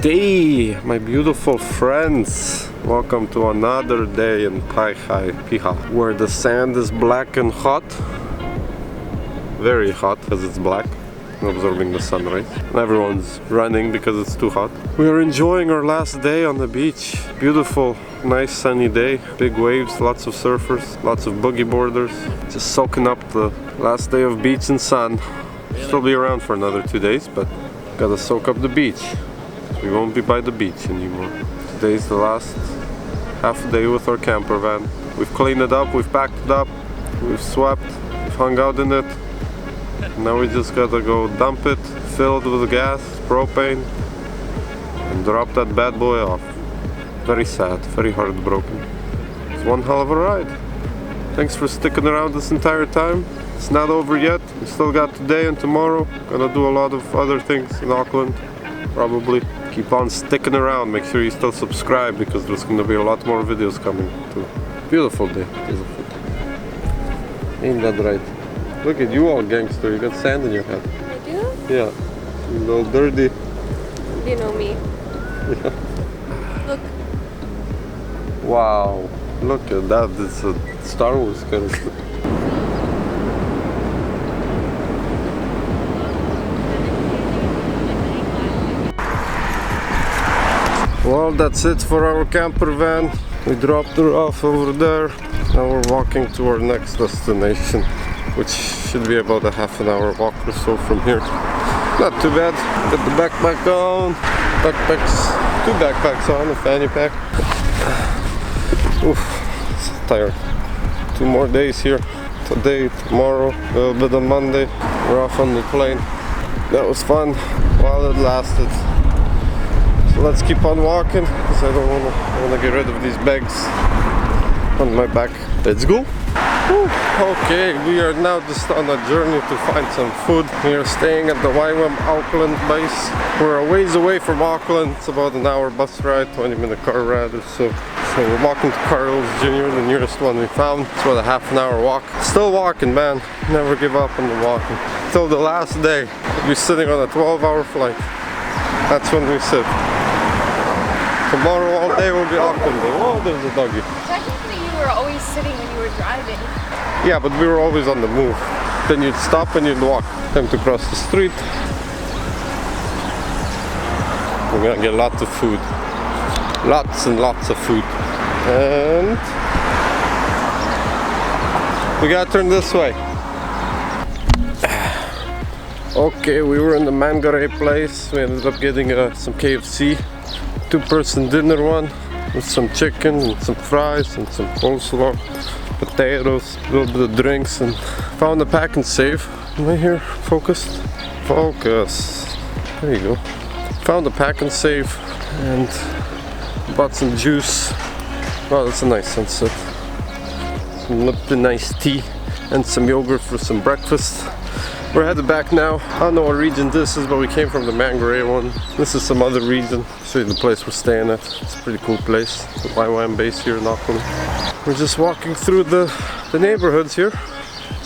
day, my beautiful friends. Welcome to another day in Piha, where the sand is black and hot. Very hot because it's black, absorbing the sun rays. And everyone's running because it's too hot. We are enjoying our last day on the beach. Beautiful, nice sunny day. Big waves, lots of surfers, lots of boogie boarders. Just soaking up the last day of beach and sun. Still be around for another 2 days, but gotta soak up the beach. We won't be by the beach anymore. Today's the last half day with our camper van. We've cleaned it up, we've packed it up, we've swept, we've hung out in it. Now we just gotta go dump it, fill it with gas, propane, and drop that bad boy off. Very sad, very heartbroken. It's one hell of a ride. Thanks for sticking around this entire time. It's not over yet. We still got today and tomorrow. Gonna do a lot of other things in Auckland, probably. Keep on sticking around. Make sure you still subscribe because there's gonna be a lot more videos coming too. Beautiful day. Beautiful. Ain't that right? Look at you, all gangster. You got sand in your head. I do? Yeah. You all dirty. You know me. Yeah. Look. Wow. Look at that. It's a Star Wars character. Well, that's it for our camper van. We dropped her off over there. Now we're walking to our next destination, which should be about a half an hour walk or so from here. Not too bad. Get the backpack on. Two backpacks on, a fanny pack. Oof, it's tired. 2 more days here. Today, tomorrow, a little bit on Monday. We're off on the plane. That was fun while it lasted. So let's keep on walking because I don't want to get rid of these bags on my back. Let's go. Whew. Okay, we are now just on a journey to find some food. We are staying at the YWAM Auckland base. We're a ways away from Auckland. It's about an hour bus ride, 20-minute car ride or so. So we're walking to Carl's Jr., the nearest one we found. It's about a half an hour walk. Still walking, man. Never give up on the walking. Till the last day, we'll be sitting on a 12-hour flight. That's when we sit. Tomorrow all day will be Auckland. Oh, there's a doggy. Technically you were always sitting when you were driving. Yeah, but we were always on the move. Then you'd stop and you'd walk. Time to cross the street. We're gonna get lots of food. Lots and lots of food. And we gotta turn this way. Okay, we were in the Mangere place. We ended up getting some KFC. 2-person dinner one with some chicken and some fries and some coleslaw, potatoes, a little bit of drinks, and found a pack and save. Am I here? Focused? Focus. There you go. Found a pack and save and bought some juice. Wow, that's a nice sunset. Some Lipton iced tea and some yogurt for some breakfast. We're headed back now. I don't know what region this is, but we came from the Mangere one. This is some other region. Show you the place we're staying at. It's a pretty cool place. The YWAM base here in Auckland. We're just walking through the neighborhoods here,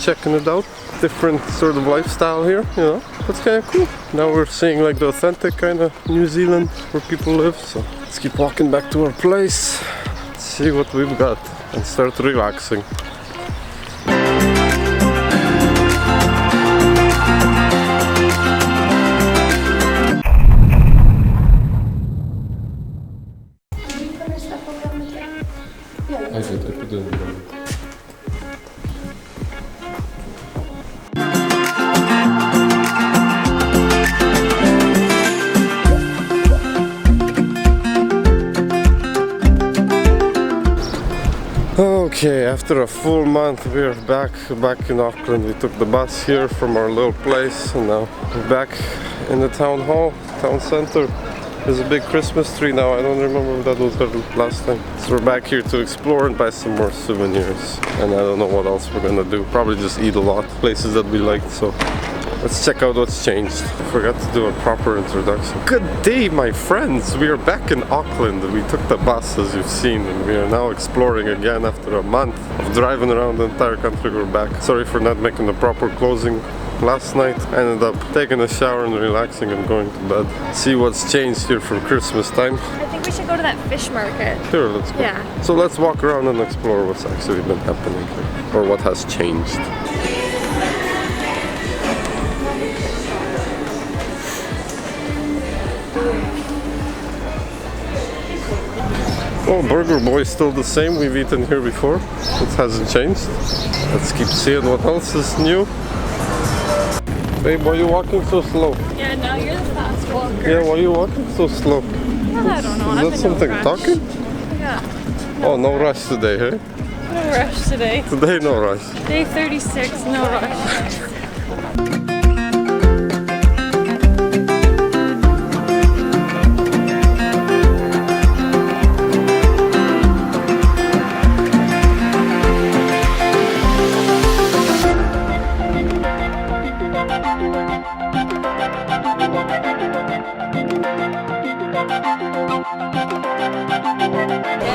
checking it out. Different sort of lifestyle here, you know. That's kind of cool. Now we're seeing like the authentic kind of New Zealand where people live. So let's keep walking back to our place. Let's see what we've got and start relaxing. Okay, after a full month we are back in Auckland. We took the bus here from our little place and now we're back in the town hall, town center. There's a big Christmas tree now. I don't remember if that was there last time. So we're back here to explore and buy some more souvenirs. And I don't know what else we're gonna do. Probably just eat a lot. Places that we liked, so let's check out what's changed. I forgot to do a proper introduction. Good day, my friends! We are back in Auckland. We took the bus, as you've seen, and we are now exploring again after a month of driving around the entire country. We're back. Sorry for not making a proper closing last night I ended up taking a shower and relaxing and going to bed. See what's changed here for Christmas time. I think we should go to that fish market. Sure, let's go. Yeah. So let's walk around and explore what's actually been happening here, or what has changed. Oh, Burger Boy is still the same. We've eaten here before. It hasn't changed. Let's keep seeing what else is new. Babe, why are you walking so slow? Yeah, now you're the fast walker. Yeah, why are you walking so slow? I don't know. Is that something talking? Yeah. Oh, no rush today, hey? No rush today. Today, no rush. Day 36, no rush.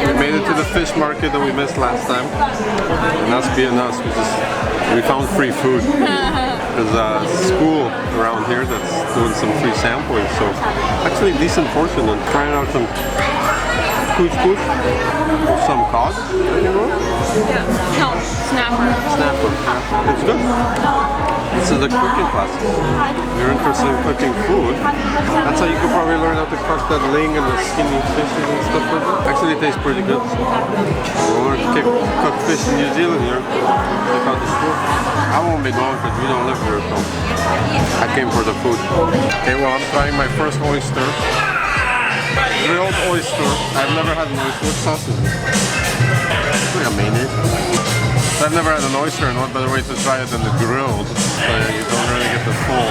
We made it to the fish market that we missed last time. And us being us, we found free food. There's a school around here that's doing some free sampling, so actually decent portion. And trying out some couscous or some cod. Yeah. No, snapper. Snapper. It's good. This is the cooking classes. If you're interested in cooking food, that's how you could probably learn how to cook that ling and the skinny fishes and stuff like that. Actually, it tastes pretty good. So we'll learn to cook fish in New Zealand here. Check out the school. I won't be going because we don't live here, so I came for the food. Okay, well, I'm trying my first oyster. Grilled oyster. I've never had an oyster. What sauce is it? It's like a mayonnaise. I've never had an oyster, and what better way to try it than the grilled, so you don't really get the full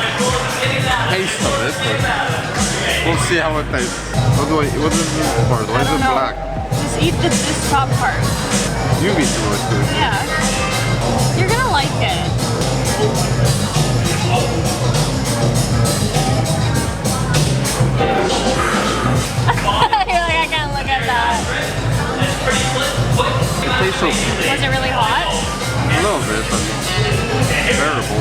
taste of it, but we'll see how it tastes. What is this part? Why is it black? Just eat this top part. You've eaten oysters. Yeah. You're gonna like it. You're like, I can't look at that. It tastes so... Was it really hot? A little bit, but bearable.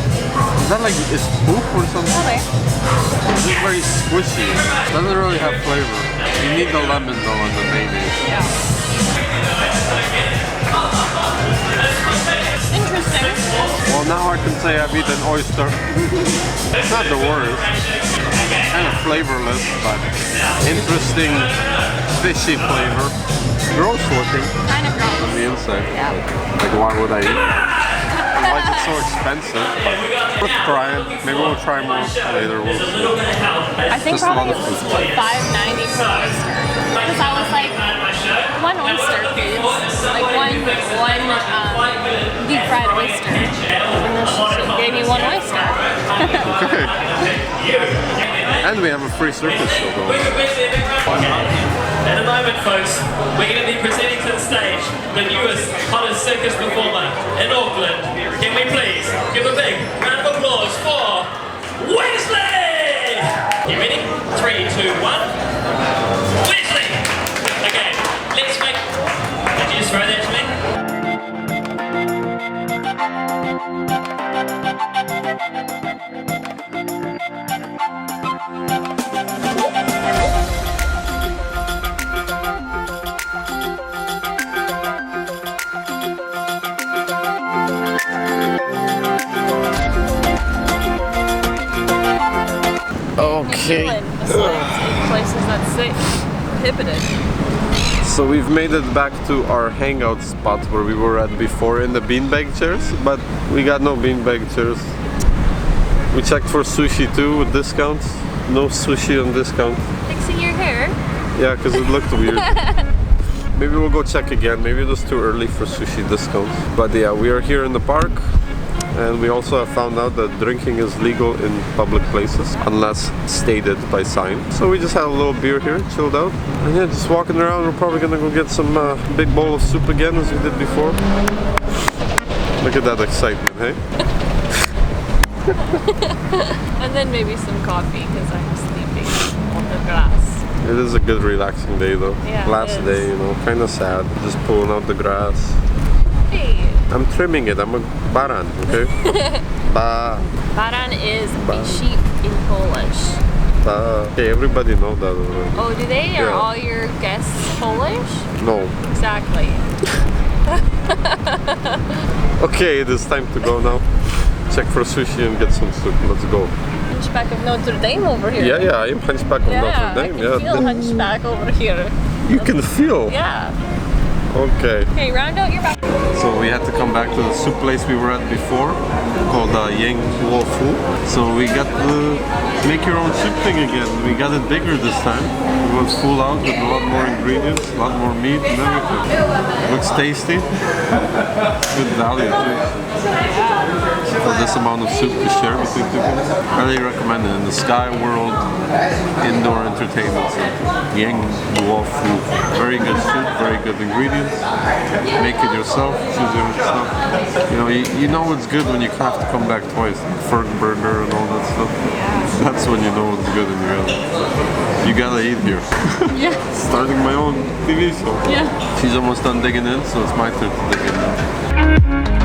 Is that like, is poop or something? Okay. It's just very squishy. It doesn't really have flavor. You need the lemon though and the mayonnaise. Yeah. Interesting. Well, now I can say I've eaten oyster. It's not the worst. Kind of flavorless, but interesting fishy flavor. Gross looking. Kind of gross. On the inside. Yeah. Like, why would I eat that? Why is it so expensive? But let's try it. Maybe we'll try more later. We'll see. I think Just a lot probably of it was food. $5.90 per oyster. Because I was like, one oyster, please. Like one deep fried oyster. And then she gave me one oyster. Okay. And we have a free circus show going. In a moment, folks, we're going to be presenting to the stage the newest, hottest circus performer in Auckland. Can we please give a big round of applause for Wesley? You ready? 3, 2, 1. Wesley! Okay, let's make... Did you just throw that to me? Okay. Besides in places that's prohibited. So we've made it back to our hangout spot where we were at before in the beanbag chairs, but we got no beanbag chairs. We checked for sushi too with discounts. No sushi on discount. Fixing your hair. Yeah, because it looked weird. Maybe we'll go check again. Maybe it was too early for sushi discounts. But yeah, we are here in the park. And we also have found out that drinking is legal in public places unless stated by sign. So we just had a little beer here, chilled out. And yeah, just walking around. We're probably gonna go get some big bowl of soup again as we did before. Look at that excitement, hey? And then maybe some coffee because I'm sleeping on the grass. It is a good relaxing day though. Yeah, Last it is. day, you know, kind of sad. Just pulling out the grass. Hey. I'm trimming it. I'm a baran, okay? Baran is a sheep in Polish. Okay, everybody know that already. Oh, do they? Are Yeah. all your guests Polish? No. Exactly. Okay, it is time to go now. Check for sushi and get some soup. Let's go. Hunchback of Notre Dame over here. Yeah, I am Hunchback of Notre I Dame. can feel Hunchback over here. You can feel? Yeah. Okay. Okay, round out your back. So we had to come back to the soup place we were at before, called Yang Wo Fu. So we got the make your own soup thing again. We got it bigger this time. It was full out with a lot more ingredients, a lot more meat and everything. Looks tasty. Good value too. For this amount of soup to share between people. Highly recommend it in the Sky World Indoor Entertainment Center. Yang Wo Fu. Very good soup, very good ingredients. Make it yourself, choose your own stuff. You know it's good when you have to come back twice. Ferg burger and all that stuff. That's when you know it's good and you gotta eat here. Yeah. Starting my own TV show. Yeah. She's almost done digging in, so it's my turn to dig in now.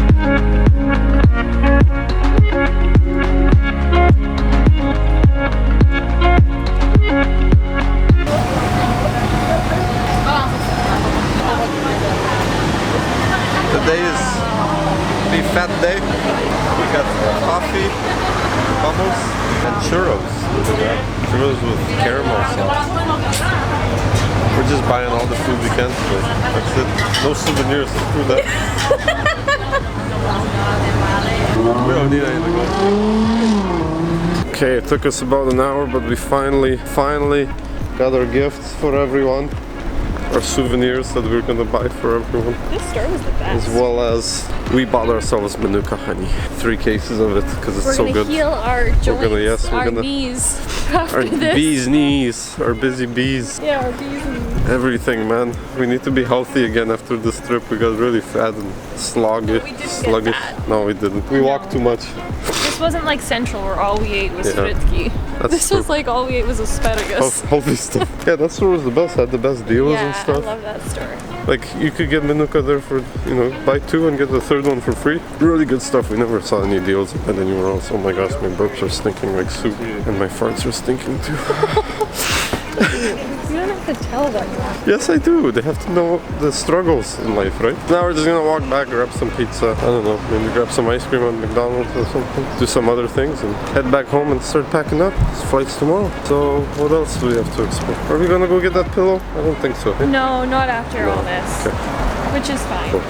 Today is the fat day. We got coffee, bubbles, and churros. Look at that. Churros with caramel sauce. We're just buying all the food we can today. That's it. No souvenirs. Screw that. We don't need anything else. Okay, it took us about an hour, but we finally got our gifts for everyone. Our souvenirs that we're gonna buy for everyone. This store was the best. As well as we bought ourselves Manuka honey. 3 cases of it because it's so good. We're gonna heal our joints, we're our gonna- knees after Our this. bees knees, our busy bees. Yeah, our bees knees. Everything, man. We need to be healthy again after this trip. We got really fat and sluggish. we didn't get fat. No, we didn't. We walked too much. This wasn't like Central where all we ate was fritki. That's This true. was like all we ate was asparagus. Healthy stuff. Yeah, that store was the best. Had the best deals Yeah, and I stuff. love that store. Like you could get Manuka there for, buy 2 and get the 3rd one for free. Really good stuff. We never saw any deals and anywhere else. Oh my gosh, my burps are stinking like soup and my farts are stinking too. You don't have to tell them that. Yes, I do. They have to know the struggles in life, right? Now we're just gonna walk back, grab some pizza. I don't know, maybe grab some ice cream at McDonald's or something. Do some other things and head back home and start packing up. This flight's tomorrow. So what else do we have to explore? Are we gonna go get that pillow? I don't think so. No, not after all this. Okay. Which is fine. Cool.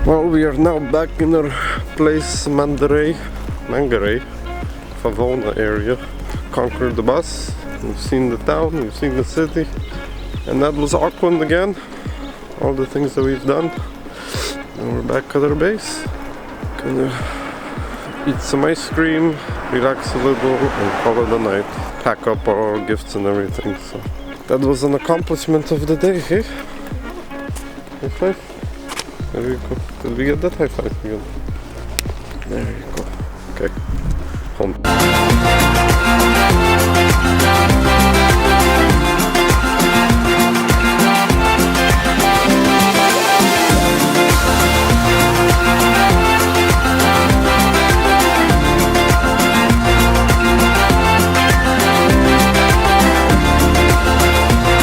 Well, we are now back in our place, Mangere, Favona area. Conquered the bus. We've seen the town, we've seen the city, and that was Auckland again. All the things that we've done, and we're back at our base. Gonna eat some ice cream, relax a little, and call it a night. Pack up our gifts and everything. So that was an accomplishment of the day, hey? High five. There you go. Did we get that high five again? There you go. Okay. Home.